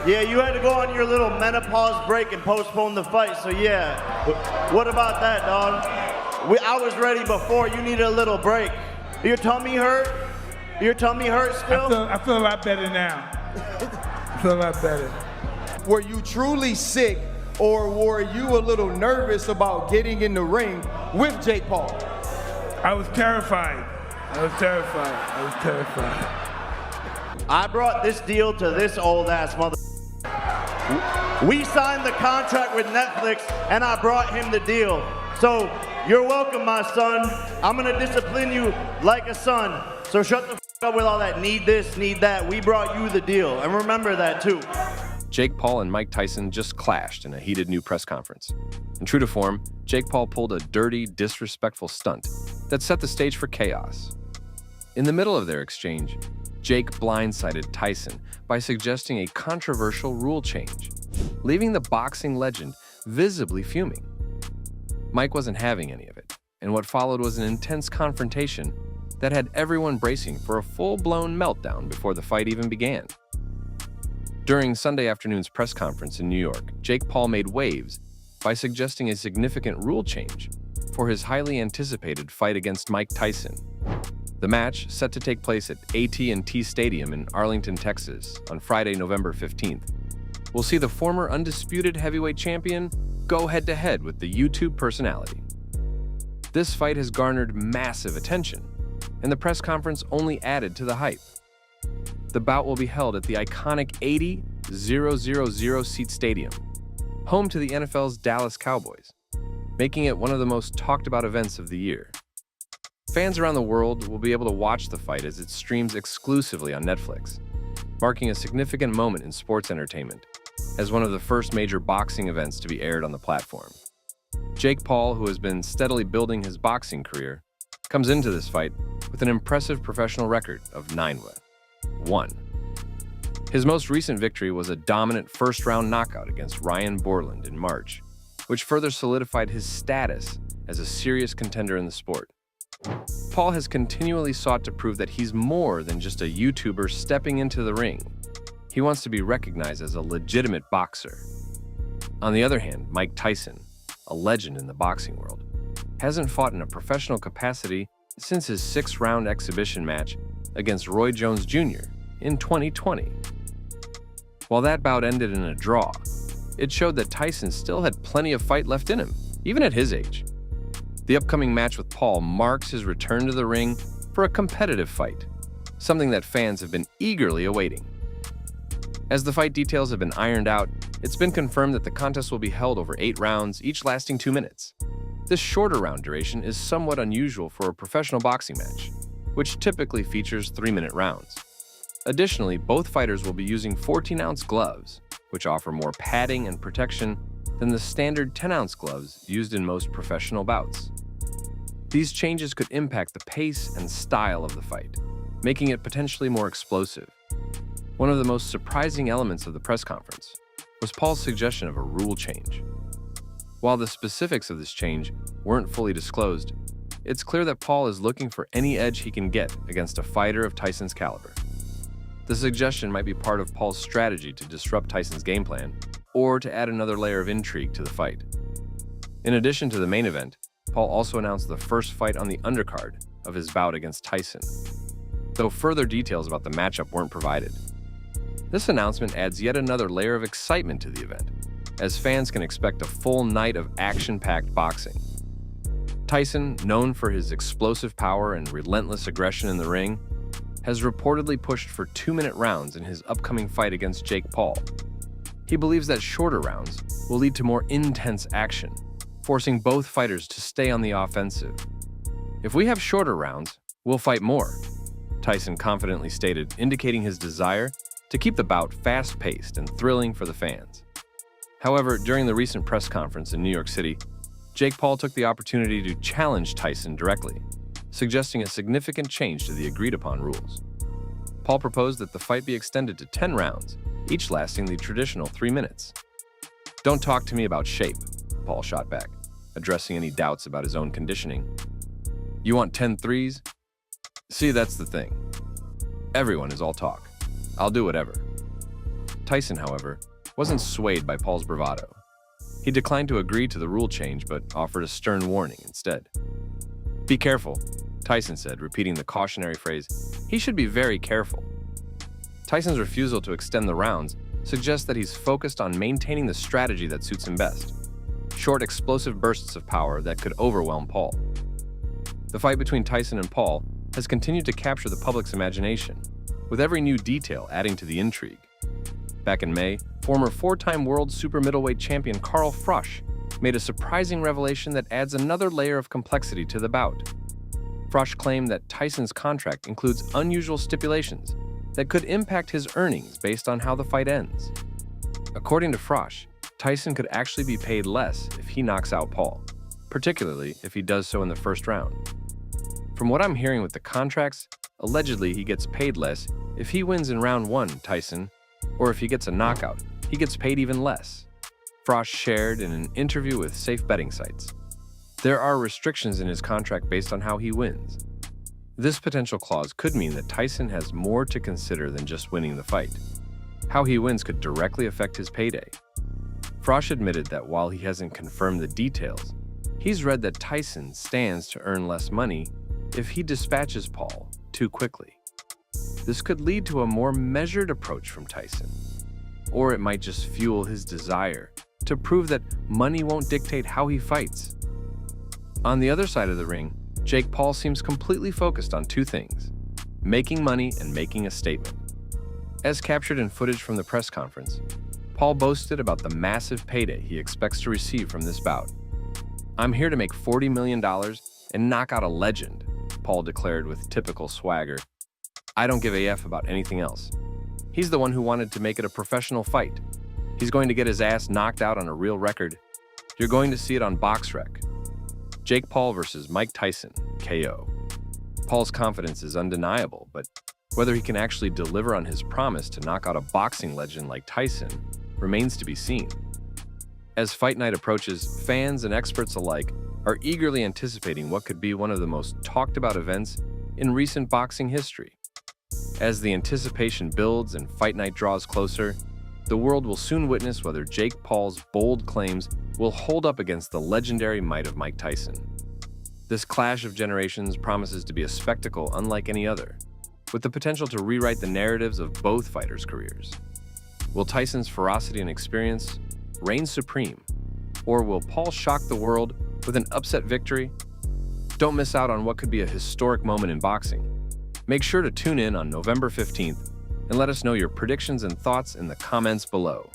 Yeah, you had to go on your little menopause break and postpone the fight, so yeah. What about that, dog? I was ready before. You needed a little break. Your tummy hurt? Your tummy hurt still? I feel a lot better now. I feel a lot better. Were you truly sick, or were you a little nervous about getting in the ring with Jake Paul? I was terrified. I brought this deal to this old ass mother. We signed the contract with Netflix, and I brought him the deal. So you're welcome, my son. I'm gonna discipline you like a son. So shut the f up with all that need this, need that. We brought you the deal, and remember that too. Jake Paul and Mike Tyson just clashed in a heated new press conference. And true to form, Jake Paul pulled a dirty, disrespectful stunt that set the stage for chaos. In the middle of their exchange, Jake blindsided Tyson by suggesting a controversial rule change, leaving the boxing legend visibly fuming. Mike wasn't having any of it, and what followed was an intense confrontation that had everyone bracing for a full-blown meltdown before the fight even began. During Sunday afternoon's press conference in New York, Jake Paul made waves by suggesting a significant rule change for his highly anticipated fight against Mike Tyson. The match, set to take place at AT&T Stadium in Arlington, Texas, on Friday, November 15th, will see the former undisputed heavyweight champion go head-to-head with the YouTube personality. This fight has garnered massive attention, and the press conference only added to the hype. The bout will be held at the iconic 80,000-seat stadium, home to the NFL's Dallas Cowboys, making it one of the most talked-about events of the year. Fans around the world will be able to watch the fight as it streams exclusively on Netflix, marking a significant moment in sports entertainment as one of the first major boxing events to be aired on the platform. Jake Paul, who has been steadily building his boxing career, comes into this fight with an impressive professional record of 9-1. His most recent victory was a dominant first-round knockout against Ryan Borland in March, which further solidified his status as a serious contender in the sport. Paul has continually sought to prove that he's more than just a YouTuber stepping into the ring. He wants to be recognized as a legitimate boxer. On the other hand, Mike Tyson, a legend in the boxing world, hasn't fought in a professional capacity since his 6-round exhibition match against Roy Jones Jr. in 2020. While that bout ended in a draw, it showed that Tyson still had plenty of fight left in him, even at his age. The upcoming match with Paul marks his return to the ring for a competitive fight, something that fans have been eagerly awaiting. As the fight details have been ironed out, it's been confirmed that the contest will be held over 8 rounds, each lasting 2 minutes. This shorter round duration is somewhat unusual for a professional boxing match, which typically features 3-minute rounds. Additionally, both fighters will be using 14-ounce gloves, which offer more padding and protection than the standard 10-ounce gloves used in most professional bouts. These changes could impact the pace and style of the fight, making it potentially more explosive. One of the most surprising elements of the press conference was Paul's suggestion of a rule change. While the specifics of this change weren't fully disclosed, it's clear that Paul is looking for any edge he can get against a fighter of Tyson's caliber. The suggestion might be part of Paul's strategy to disrupt Tyson's game plan, or to add another layer of intrigue to the fight. In addition to the main event, Paul also announced the first fight on the undercard of his bout against Tyson, though further details about the matchup weren't provided. This announcement adds yet another layer of excitement to the event, as fans can expect a full night of action-packed boxing. Tyson, known for his explosive power and relentless aggression in the ring, has reportedly pushed for 2-minute rounds in his upcoming fight against Jake Paul. He believes that shorter rounds will lead to more intense action, forcing both fighters to stay on the offensive. "If we have shorter rounds, we'll fight more," Tyson confidently stated, indicating his desire to keep the bout fast-paced and thrilling for the fans. However, during the recent press conference in New York City, Jake Paul took the opportunity to challenge Tyson directly, suggesting a significant change to the agreed-upon rules. Paul proposed that the fight be extended to 10 rounds, each lasting the traditional 3 minutes. "Don't talk to me about shape," Paul shot back, addressing any doubts about his own conditioning. "You want 10 threes? See, that's the thing. Everyone is all talk. I'll do whatever." Tyson, however, wasn't swayed by Paul's bravado. He declined to agree to the rule change but offered a stern warning instead. "Be careful," Tyson said, repeating the cautionary phrase, "He should be very careful." Tyson's refusal to extend the rounds suggests that he's focused on maintaining the strategy that suits him best: short, explosive bursts of power that could overwhelm Paul. The fight between Tyson and Paul has continued to capture the public's imagination, with every new detail adding to the intrigue. Back in May, former four-time world super middleweight champion Carl Frosch made a surprising revelation that adds another layer of complexity to the bout. Frosch claimed that Tyson's contract includes unusual stipulations that could impact his earnings based on how the fight ends. According to Frosch, Tyson could actually be paid less if he knocks out Paul, particularly if he does so in the first round. From what I'm hearing with the contracts, allegedly he gets paid less if he wins in round 1, Tyson, or if he gets a knockout, he gets paid even less. Frosch shared in an interview with safe betting sites. There are restrictions in his contract based on how he wins. This potential clause could mean that Tyson has more to consider than just winning the fight. How he wins could directly affect his payday. Frosch admitted that while he hasn't confirmed the details, he's read that Tyson stands to earn less money if he dispatches Paul too quickly. This could lead to a more measured approach from Tyson, or it might just fuel his desire to prove that money won't dictate how he fights. On the other side of the ring, Jake Paul seems completely focused on two things: making money and making a statement. As captured in footage from the press conference, Paul boasted about the massive payday he expects to receive from this bout. "I'm here to make $40 million and knock out a legend," Paul declared with typical swagger. "I don't give a F about anything else." He's the one who wanted to make it a professional fight. He's going to get his ass knocked out on a real record. You're going to see it on BoxRec. Jake Paul versus Mike Tyson, KO. Paul's confidence is undeniable, but whether he can actually deliver on his promise to knock out a boxing legend like Tyson remains to be seen. As fight night approaches, fans and experts alike are eagerly anticipating what could be one of the most talked about events in recent boxing history. As the anticipation builds and fight night draws closer, the world will soon witness whether Jake Paul's bold claims will hold up against the legendary might of Mike Tyson. This clash of generations promises to be a spectacle unlike any other, with the potential to rewrite the narratives of both fighters' careers. Will Tyson's ferocity and experience reign supreme, or will Paul shock the world with an upset victory? Don't miss out on what could be a historic moment in boxing. Make sure to tune in on November 15th and let us know your predictions and thoughts in the comments below.